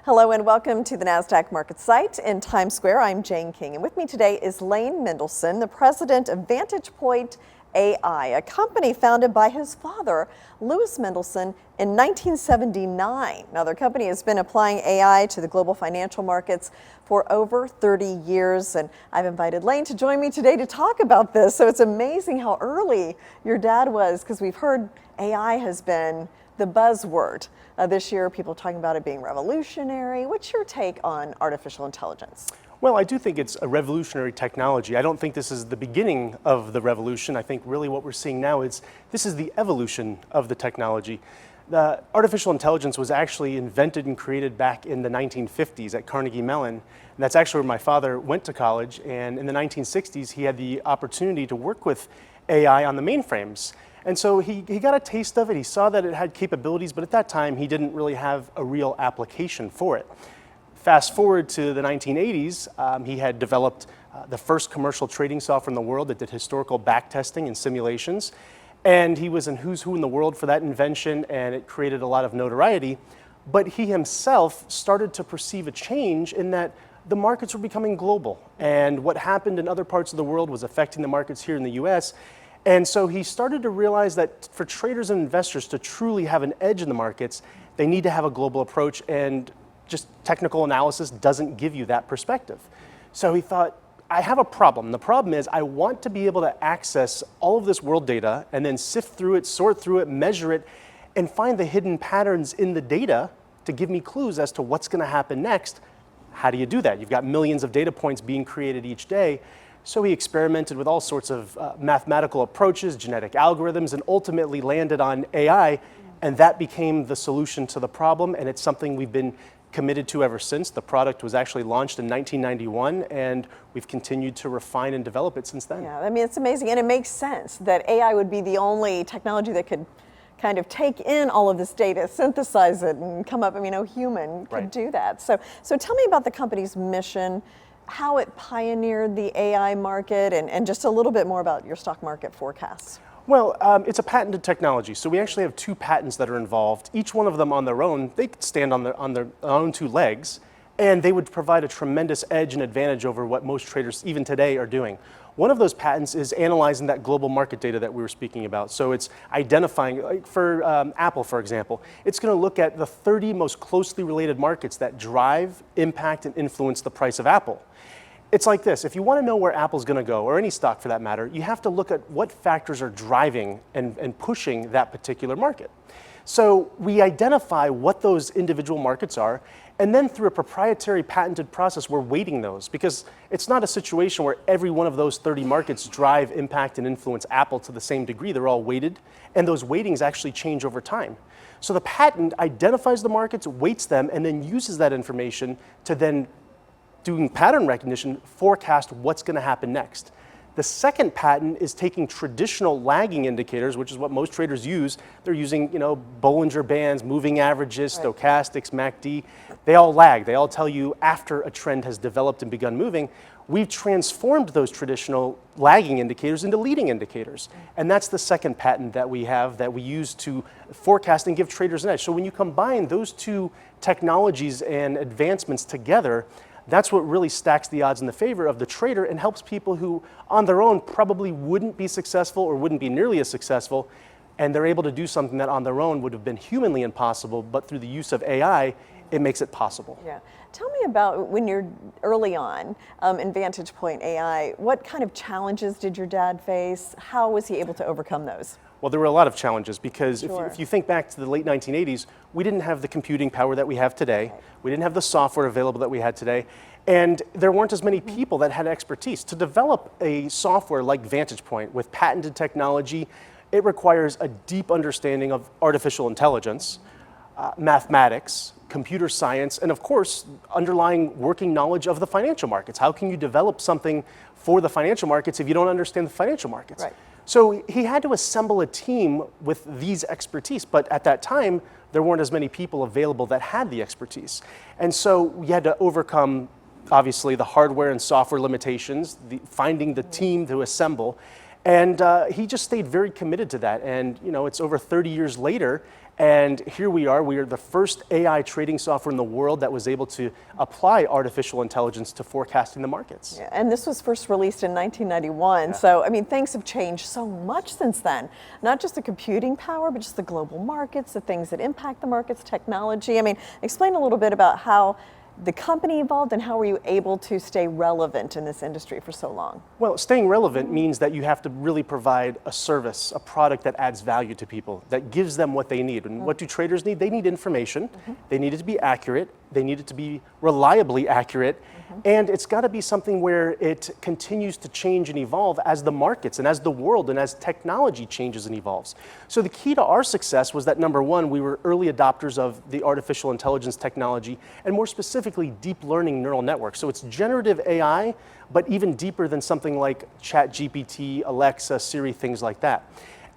Hello and welcome to the NASDAQ market site in Times Square. I'm Jane King, and with me today is Lane Mendelsohn, the president of VantagePoint AI, a company founded by his father, Louis Mendelsohn, in 1979. Now, their company has been applying AI to the global financial markets for over 30 years, and I've invited Lane to join me today to talk about this. So it's amazing how early your dad was, because we've heard AI has been the buzzword this year. People talking about it being revolutionary. What's your take on artificial intelligence? Well, I do think it's a revolutionary technology. I don't think this is the beginning of the revolution. I think really what we're seeing now is this is the evolution of the technology. The artificial intelligence was actually invented and created back in the 1950s at Carnegie Mellon. And that's actually where my father went to college. And in the 1960s, he had the opportunity to work with AI on the mainframes. And so he got a taste of it. He saw that it had capabilities, but at that time, he didn't really have a real application for it. Fast forward to the 1980s, he had developed the first commercial trading software in the world that did historical backtesting and simulations. And he was in who's who in the world for that invention, and it created a lot of notoriety. But he himself started to perceive a change in that the markets were becoming global. And what happened in other parts of the world was affecting the markets here in the US. And so he started to realize that for traders and investors to truly have an edge in the markets, they need to have a global approach, and just technical analysis doesn't give you that perspective. So he thought, I have a problem. The problem is I want to be able to access all of this world data and then sift through it, sort through it, measure it, and find the hidden patterns in the data to give me clues as to what's going to happen next. How do you do that? You've got millions of data points being created each day. So he experimented with all sorts of mathematical approaches, genetic algorithms, and ultimately landed on AI, and that became the solution to the problem, and it's something we've been committed to ever since. The product was actually launched in 1991, and we've continued to refine and develop it since then. Yeah, I mean, it's amazing, and it makes sense that AI would be the only technology that could kind of take in all of this data, synthesize it, and come up, I mean, no human could do that. So tell me about the company's mission, how it pioneered the AI market, and just a little bit more about your stock market forecasts. Well, it's a patented technology, so we actually have 2 patents that are involved. Each one of them on their own, they could stand on their own 2 legs, and they would provide a tremendous edge and advantage over what most traders even today are doing. One of those patents is analyzing that global market data that we were speaking about. So it's identifying, like for Apple, for example, it's going to look at the 30 most closely related markets that drive, impact, and influence the price of Apple. It's like this: if you want to know where Apple's going to go, or any stock for that matter, you have to look at what factors are driving and pushing that particular market. So we identify what those individual markets are, and then through a proprietary patented process, we're weighting those, because it's not a situation where every one of those 30 markets drive, impact, and influence Apple to the same degree. They're all weighted, and those weightings actually change over time. So the patent identifies the markets, weights them, and then uses that information to then, doing pattern recognition, forecast what's going to happen next. The second patent is taking traditional lagging indicators, which is what most traders use. They're using, Bollinger Bands, moving averages, stochastics, MACD. They all lag. They all tell you after a trend has developed and begun moving. We've transformed those traditional lagging indicators into leading indicators. And that's the second patent that we have that we use to forecast and give traders an edge. So when you combine those 2 technologies and advancements together, that's what really stacks the odds in the favor of the trader and helps people who on their own probably wouldn't be successful or wouldn't be nearly as successful, and they're able to do something that on their own would have been humanly impossible, but through the use of AI, it makes it possible. Yeah. Tell me about when you're early on in VantagePoint AI, what kind of challenges did your dad face? How was he able to overcome those? Well, there were a lot of challenges because if you think back to the late 1980s, we didn't have the computing power that we have today. We didn't have the software available that we had today. And there weren't as many people that had expertise. To develop a software like VantagePoint with patented technology, it requires a deep understanding of artificial intelligence, mathematics, computer science, and of course, underlying working knowledge of the financial markets. How can you develop something for the financial markets if you don't understand the financial markets? Right. So he had to assemble a team with these expertise, but at that time, there weren't as many people available that had the expertise. And so we had to overcome, obviously, the hardware and software limitations, finding the team to assemble. And he just stayed very committed to that. And it's over 30 years later, and here we are. We are the first AI trading software in the world that was able to apply artificial intelligence to forecasting the markets. Yeah, and this was first released in 1991. Yeah. So, I mean, things have changed so much since then. Not just the computing power, but just the global markets, the things that impact the markets, technology. I mean, explain a little bit about how the company evolved and how were you able to stay relevant in this industry for so long? Well, staying relevant means that you have to really provide a service, a product that adds value to people, that gives them what they need. And what do traders need? They need information. They need it to be accurate. They need it to be reliably accurate. And it's got to be something where it continues to change and evolve as the markets and as the world and as technology changes and evolves. So the key to our success was that, number one, we were early adopters of the artificial intelligence technology, and more specifically, deep learning neural networks. So it's generative AI, but even deeper than something like ChatGPT, Alexa, Siri, things like that.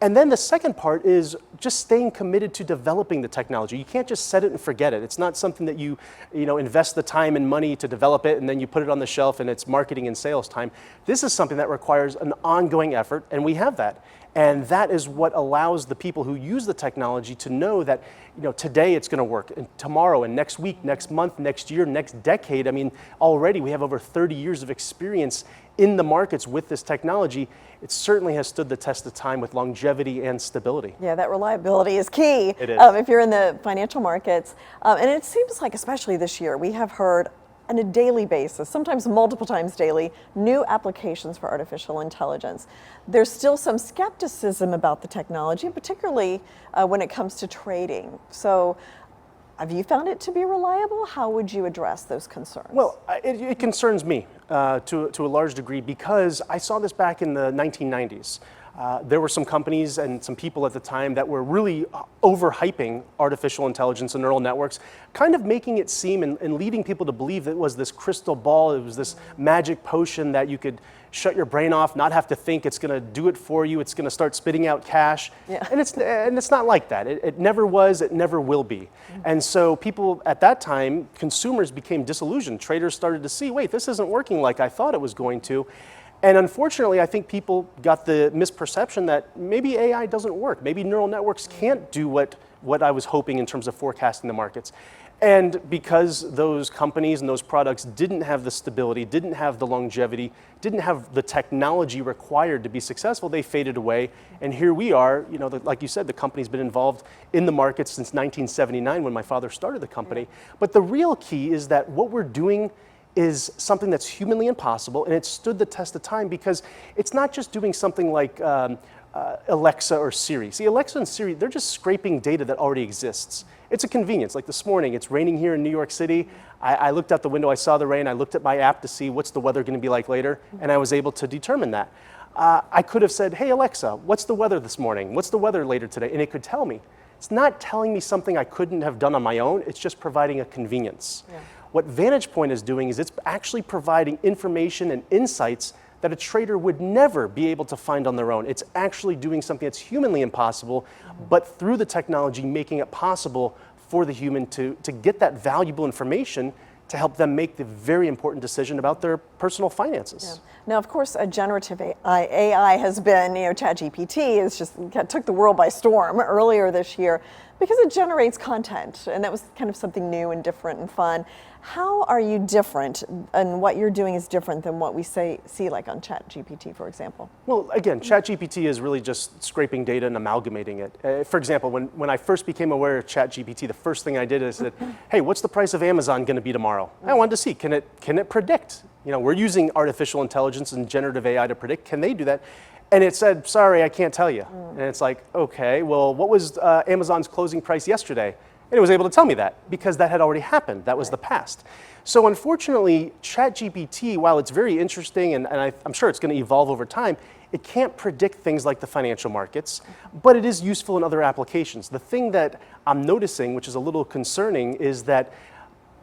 And then the second part is just staying committed to developing the technology. You can't just set it and forget it. It's not something that you invest the time and money to develop it and then you put it on the shelf and it's marketing and sales time. This is something that requires an ongoing effort, and we have that. And that is what allows the people who use the technology to know that today it's going to work, and tomorrow, and next week, next month, next year, next decade. I mean, already we have over 30 years of experience in the markets with this technology. It certainly has stood the test of time with longevity and stability. Yeah, that reliability is key. It is. If you're in the financial markets. And it seems like, especially this year, we have heard on a daily basis, sometimes multiple times daily, new applications for artificial intelligence. There's still some skepticism about the technology, particularly when it comes to trading. So have you found it to be reliable? How would you address those concerns? Well, it concerns me to a large degree because I saw this back in the 1990s. There were some companies and some people at the time that were really overhyping artificial intelligence and neural networks, kind of making it seem and leading people to believe that it was this crystal ball, it was this magic potion that you could shut your brain off, not have to think, it's going to do it for you, it's going to start spitting out cash. Yeah. And it's not like that. It never was, it never will be. And so people at that time, consumers became disillusioned. Traders started to see, wait, this isn't working like I thought it was going to. And unfortunately, I think people got the misperception that maybe AI doesn't work. Maybe neural networks can't do what I was hoping in terms of forecasting the markets. And because those companies and those products didn't have the stability, didn't have the longevity, didn't have the technology required to be successful, they faded away. And here we are, like you said, the company's been involved in the markets since 1979 when my father started the company. Yeah. But the real key is that what we're doing is something that's humanly impossible, and it stood the test of time because it's not just doing something like Alexa or Siri. See, Alexa and Siri, they're just scraping data that already exists. It's a convenience. Like this morning, it's raining here in New York City. I looked out the window, I saw the rain, I looked at my app to see what's the weather going to be like later, and I was able to determine that. I could have said, hey Alexa, what's the weather this morning? What's the weather later today? And it could tell me. It's not telling me something I couldn't have done on my own, it's just providing a convenience. Yeah. What VantagePoint is doing is it's actually providing information and insights that a trader would never be able to find on their own. It's actually doing something that's humanly impossible, but through the technology making it possible for the human to get that valuable information to help them make the very important decision about their personal finances. Yeah. Now, of course, a generative AI has been, ChatGPT has just took the world by storm earlier this year because it generates content, and that was kind of something new and different and fun. How are you different, and what you're doing is different than what we see like on ChatGPT, for example? Well, again, ChatGPT is really just scraping data and amalgamating it. For example, when I first became aware of ChatGPT, the first thing I did is said, hey, what's the price of Amazon going to be tomorrow? I wanted to see, can it predict? We're using artificial intelligence and generative AI to predict. Can they do that? And it said, sorry, I can't tell you. And it's like, okay, well, what was Amazon's closing price yesterday? And it was able to tell me that because that had already happened. That was the past. So unfortunately, ChatGPT, while it's very interesting and I'm sure it's going to evolve over time, it can't predict things like the financial markets, but it is useful in other applications. The thing that I'm noticing, which is a little concerning, is that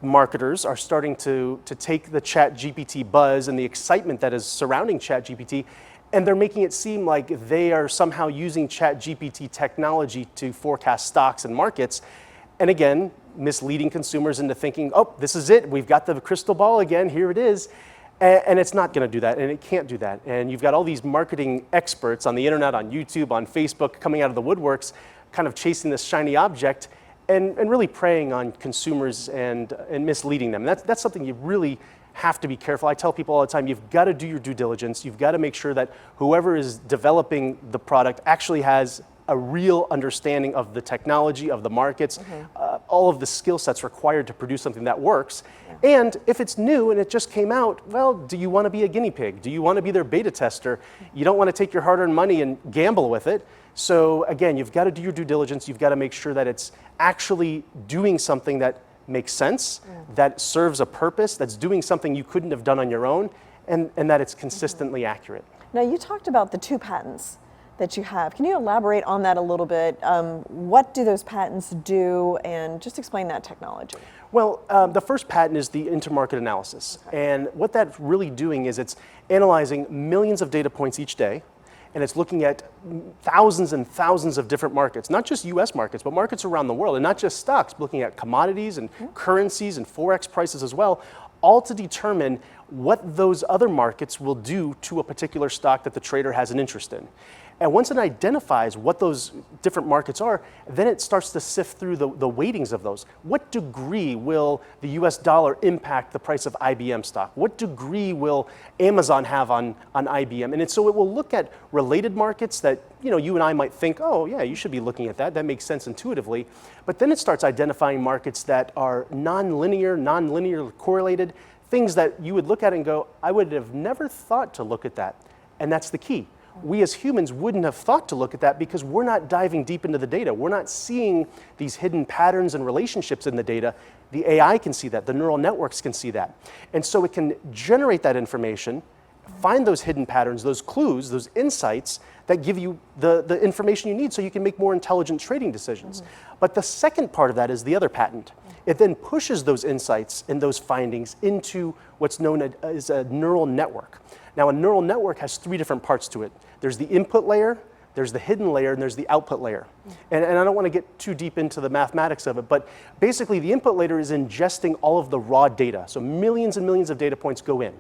marketers are starting to take the ChatGPT buzz and the excitement that is surrounding ChatGPT And they're making it seem like they are somehow using ChatGPT technology to forecast stocks and markets. And again, misleading consumers into thinking, oh, this is it. We've got the crystal ball again. Here it is. And it's not going to do that, and it can't do that. And you've got all these marketing experts on the internet, on YouTube, on Facebook, coming out of the woodworks, kind of chasing this shiny object and really preying on consumers and misleading them. That's something you really have to be careful. I tell people all the time, you've got to do your due diligence. You've got to make sure that whoever is developing the product actually has a real understanding of the technology, of the markets, all of the skill sets required to produce something that works. Yeah. And if it's new and it just came out, well, do you want to be a guinea pig? Do you want to be their beta tester? You don't want to take your hard-earned money and gamble with it. So again, you've got to do your due diligence. You've got to make sure that it's actually doing something that makes sense, that serves a purpose, that's doing something you couldn't have done on your own, and that it's consistently accurate. Now, you talked about the 2 patents that you have. Can you elaborate on that a little bit? What do those patents do, and just explain that technology? Well, the first patent is the intermarket analysis. Okay. And what that's really doing is it's analyzing millions of data points each day, and it's looking at thousands and thousands of different markets, not just US markets, but markets around the world, and not just stocks, looking at commodities and currencies and Forex prices as well, all to determine what those other markets will do to a particular stock that the trader has an interest in. And once it identifies what those different markets are, then it starts to sift through the weightings of those. What degree will the US dollar impact the price of IBM stock? What degree will Amazon have on IBM? And so it will look at related markets that you and I might think, oh yeah, you should be looking at that. That makes sense intuitively. But then it starts identifying markets that are non-linear correlated, things that you would look at and go, I would have never thought to look at that. And that's the key. We as humans wouldn't have thought to look at that because we're not diving deep into the data. We're not seeing these hidden patterns and relationships in the data. The AI can see that. The neural networks can see that. And so it can generate that information, find those hidden patterns, those clues, those insights that give you the information you need so you can make more intelligent trading decisions. But the second part of that is the other patent. It then pushes those insights and those findings into what's known as a neural network. Now, a neural network has 3 different parts to it. There's the input layer, there's the hidden layer, and there's the output layer. And I don't want to get too deep into the mathematics of it, but basically the input layer is ingesting all of the raw data. So millions and millions of data points go in.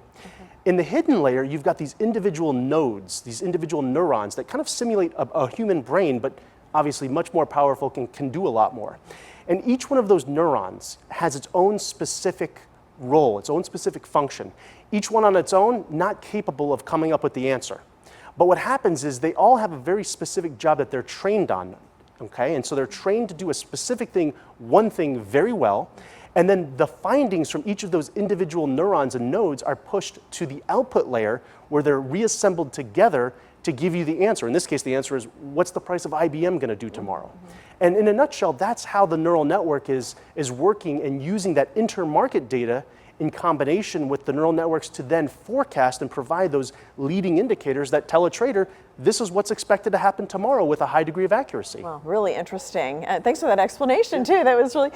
In the hidden layer, you've got these individual nodes, these individual neurons that kind of simulate a human brain, but obviously much more powerful, can do a lot more. And each one of those neurons has its own specific role, its own specific function. Each one on its own, not capable of coming up with the answer. But what happens is they all have a very specific job that they're trained on, okay? And so they're trained to do a specific thing, one thing very well, and then the findings from each of those individual neurons and nodes are pushed to the output layer where they're reassembled together to give you the answer. In this case, the answer is, what's the price of IBM going to do tomorrow? And in a nutshell, that's how the neural network is working and using that intermarket data in combination with the neural networks to then forecast and provide those leading indicators that tell a trader this is what's expected to happen tomorrow with a high degree of accuracy. Well, really interesting. Thanks for that explanation too. That was really,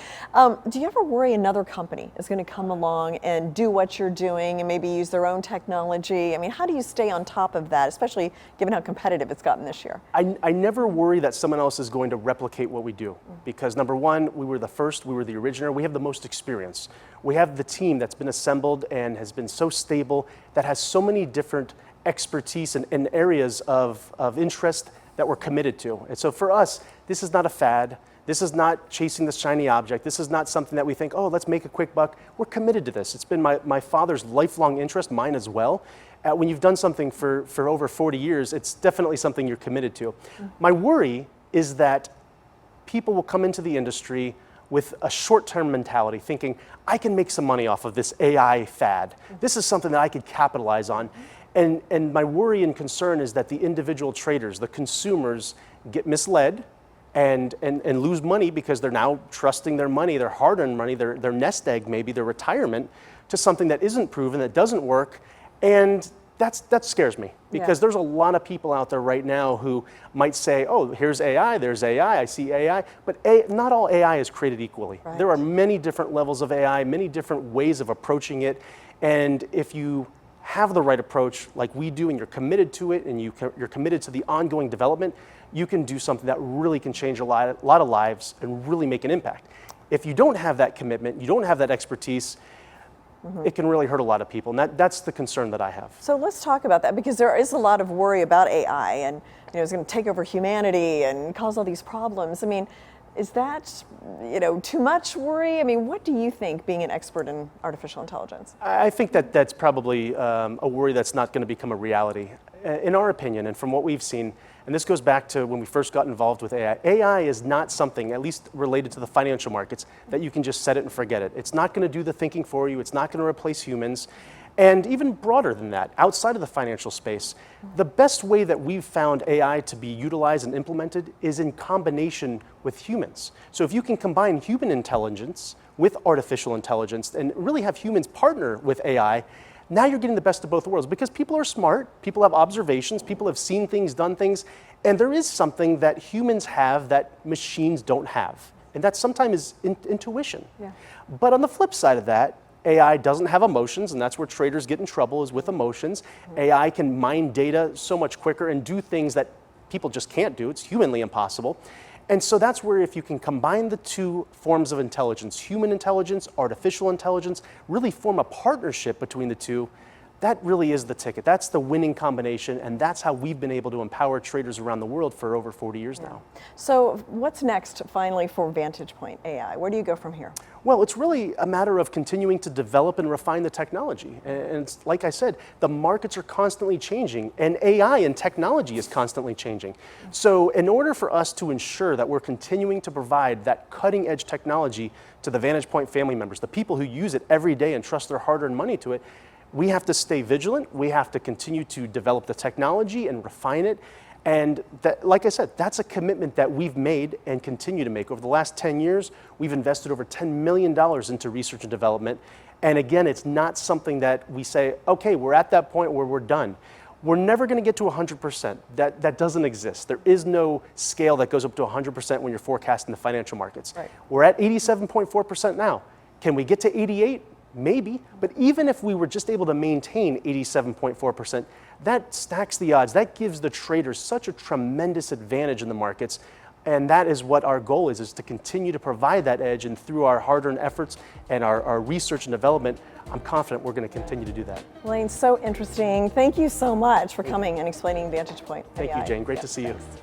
do you ever worry another company is going to come along and do what you're doing and maybe use their own technology? I mean, how do you stay on top of that, especially given how competitive it's gotten this year? I never worry that someone else is going to replicate what we do because number one, we were the first, we were the originator, we have the most experience. We have the team that's been assembled and has been so stable that has so many different expertise and areas of interest that we're committed to. And so for us, this is not a fad. This is not chasing this shiny object. This is not something that we think, oh, let's make a quick buck. We're committed to this. It's been my father's lifelong interest, mine as well. When you've done something for over 40 years, it's definitely something you're committed to. My worry is that people will come into the industry with a short-term mentality, thinking, I can make some money off of this AI fad. This is something that I could capitalize on. And my worry and concern is that the individual traders, the consumers, get misled and lose money because they're now trusting their money, their hard-earned money, their nest egg maybe, their retirement, to something that isn't proven, that doesn't work. And that scares me because there's a lot of people out there right now who might say, oh, here's AI, there's AI, I see AI, but not all AI is created equally. Right. There are many different levels of AI, many different ways of approaching it, and if you have the right approach like we do, and you're committed to it, and you're committed to the ongoing development, you can do something that really can change a lot of lives and really make an impact. If you don't have that commitment, you don't have that expertise, it can really hurt a lot of people, and that's the concern that I have. So let's talk about that, because there is a lot of worry about AI and it's going to take over humanity and cause all these problems. I mean, is that too much worry? I mean, what do you think, being an expert in artificial intelligence? I think that's probably a worry that's not going to become a reality. In our opinion, and from what we've seen, and this goes back to when we first got involved with AI, AI is not something, at least related to the financial markets, that you can just set it and forget it. It's not going to do the thinking for you. It's not going to replace humans. And even broader than that, outside of the financial space, the best way that we've found AI to be utilized and implemented is in combination with humans. So if you can combine human intelligence with artificial intelligence and really have humans partner with AI, now you're getting the best of both worlds, because people are smart, people have observations, people have seen things, done things, and there is something that humans have that machines don't have. And that sometimes is intuition. Yeah. But on the flip side of that, AI doesn't have emotions, and that's where traders get in trouble, is with emotions. AI can mine data so much quicker and do things that people just can't do. It's humanly impossible. And so that's where, if you can combine the two forms of intelligence, human intelligence, artificial intelligence, really form a partnership between the two, that really is the ticket. That's the winning combination, and that's how we've been able to empower traders around the world for over 40 years now. So what's next, finally, for VantagePoint AI? Where do you go from here? Well, it's really a matter of continuing to develop and refine the technology. And it's, like I said, the markets are constantly changing, and AI and technology is constantly changing. So in order for us to ensure that we're continuing to provide that cutting-edge technology to the VantagePoint family members, the people who use it every day and trust their hard-earned money to it, we have to stay vigilant. We have to continue to develop the technology and refine it. And that, like I said, that's a commitment that we've made and continue to make. Over the last 10 years, we've invested over $10 million into research and development. And again, it's not something that we say, okay, we're at that point where we're done. We're never going to get to 100%. That doesn't exist. There is no scale that goes up to 100% when you're forecasting the financial markets. Right. We're at 87.4% now. Can we get to 88? Maybe, but even if we were just able to maintain 87.4%, that stacks the odds. That gives the traders such a tremendous advantage in the markets, and that is what our goal is to continue to provide that edge. And through our hard-earned efforts and our research and development, I'm confident we're going to continue to do that. Lane, so interesting. Thank you so much for coming and explaining VantagePoint AI. Thank you, Jane. Great to see you. Thanks.